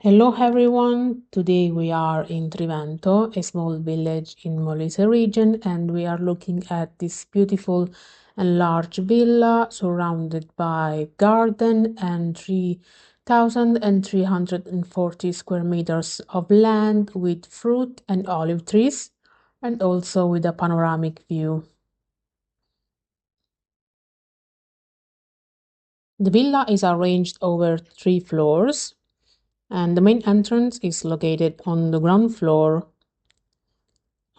Hello everyone, today we are in Trivento, a small village in Molise region, and we are looking at this beautiful and large villa surrounded by garden and 3,340 square meters of land with fruit and olive trees, and also with a panoramic view. The villa is arranged over 3 floors, and the main entrance is located on the ground floor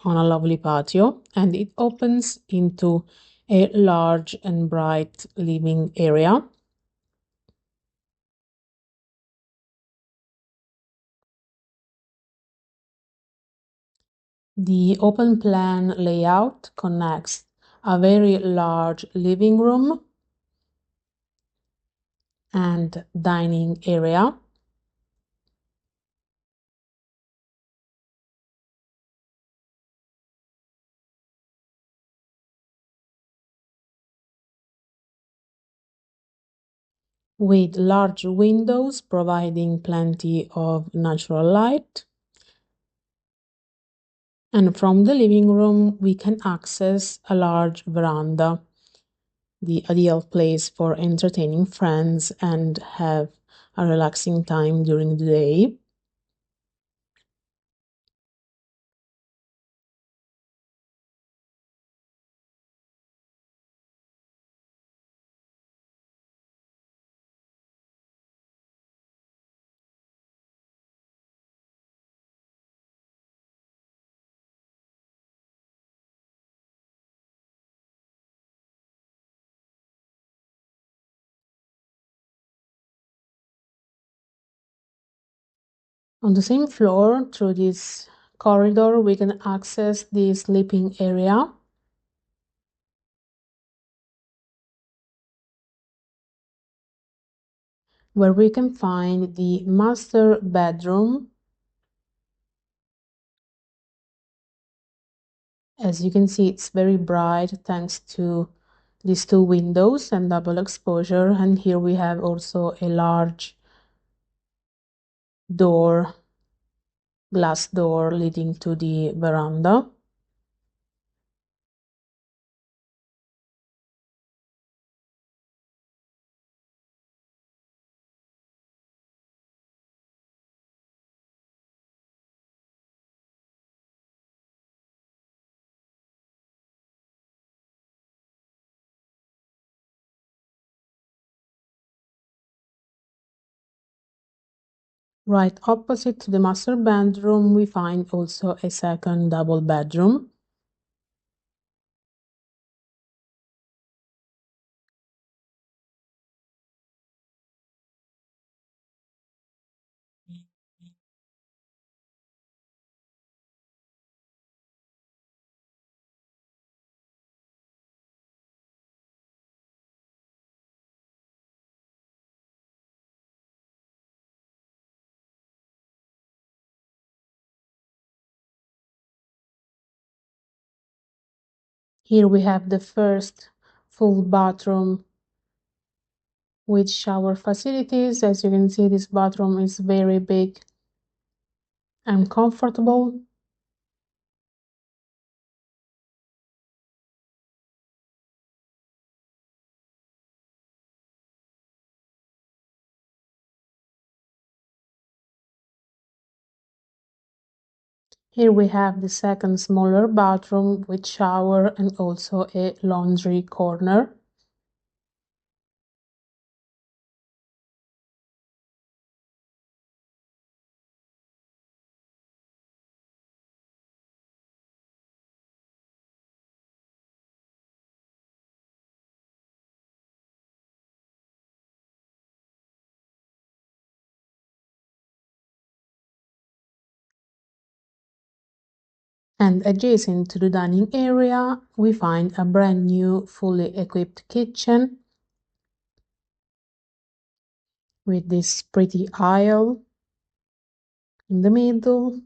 on a lovely patio, and it opens into a large and bright living area. The open plan layout connects a very large living room and dining area with large windows providing plenty of natural light. And from the living room, we can access a large veranda, the ideal place for entertaining friends and have a relaxing time during the day. On the same floor, through this corridor, we can access the sleeping area, where we can find the master bedroom. As you can see, it's very bright thanks to these 2 windows and double exposure. And here we have also a large door, glass door leading to the veranda. Right opposite to the master bedroom, we find also a second double bedroom. Here we have the first full bathroom with shower facilities. As you can see, this bathroom is very big and comfortable. Here we have the second smaller bathroom with shower and also a laundry corner. And adjacent to the dining area, we find a brand new fully equipped kitchen with this pretty aisle in the middle.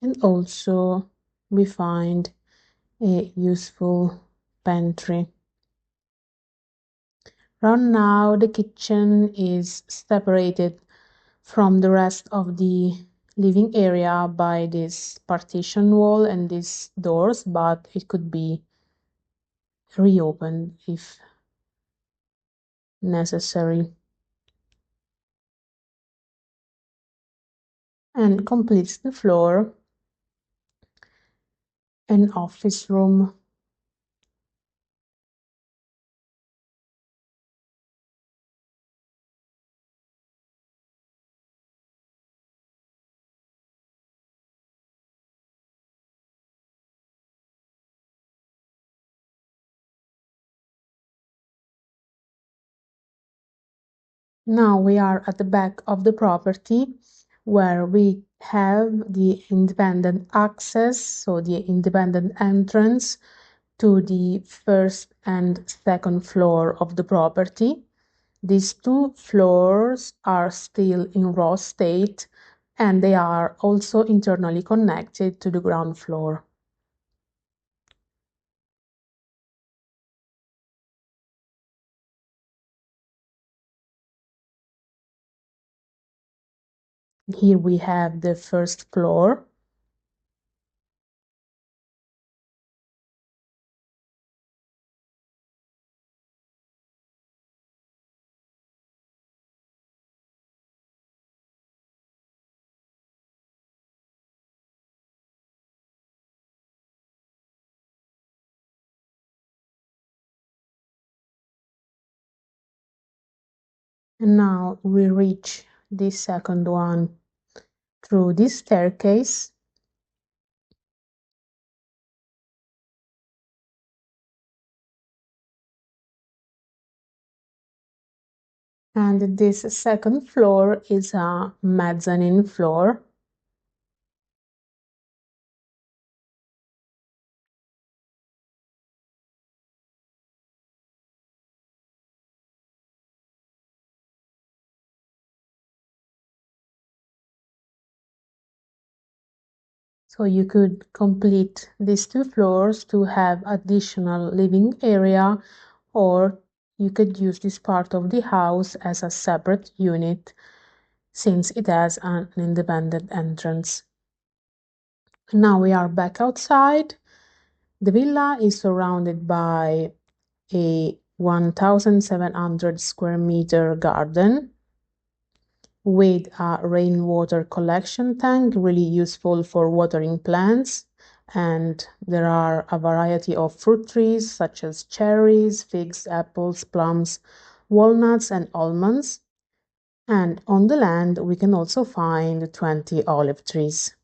And also we find a useful pantry. Right now the kitchen is separated from the rest of the living area by this partition wall and these doors, but it could be reopened if necessary. And completes the floor an office room. Now we are at the back of the property where we have the independent access, so the independent entrance to the first and second floor of the property. These two floors are still in raw state and they are also internally connected to the ground floor. Here we have the first floor. And now we reach the second one through this staircase. And this second floor is a mezzanine floor. So you could complete these two floors to have additional living area, or you could use this part of the house as a separate unit since it has an independent entrance. Now we are back outside. The villa is surrounded by a 1,700 square meter garden with a rainwater collection tank, really useful for watering plants. And there are a variety of fruit trees such as cherries, figs, apples, plums, walnuts, and almonds. And on the land, we can also find 20 olive trees.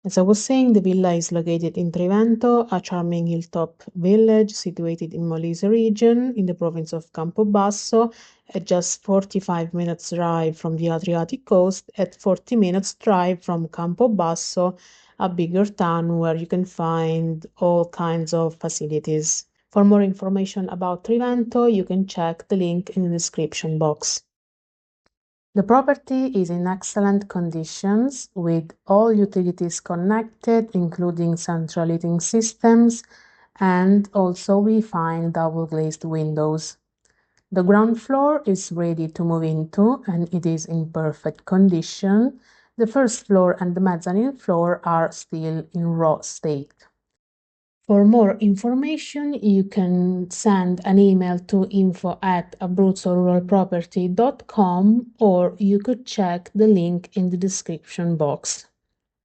As I was saying, the villa is located in Trivento, a charming hilltop village situated in Molise region in the province of Campobasso, at just 45 minutes drive from the Adriatic coast, at 40 minutes drive from Campobasso, a bigger town where you can find all kinds of facilities. For more information about Trivento, you can check the link in the description box. The property is in excellent conditions with all utilities connected, including central heating systems, and also we find double glazed windows. The ground floor is ready to move into and it is in perfect condition. The first floor and the mezzanine floor are still in raw state. For more information, you can send an email to info@abruzzoruralproperty.com or you could check the link in the description box.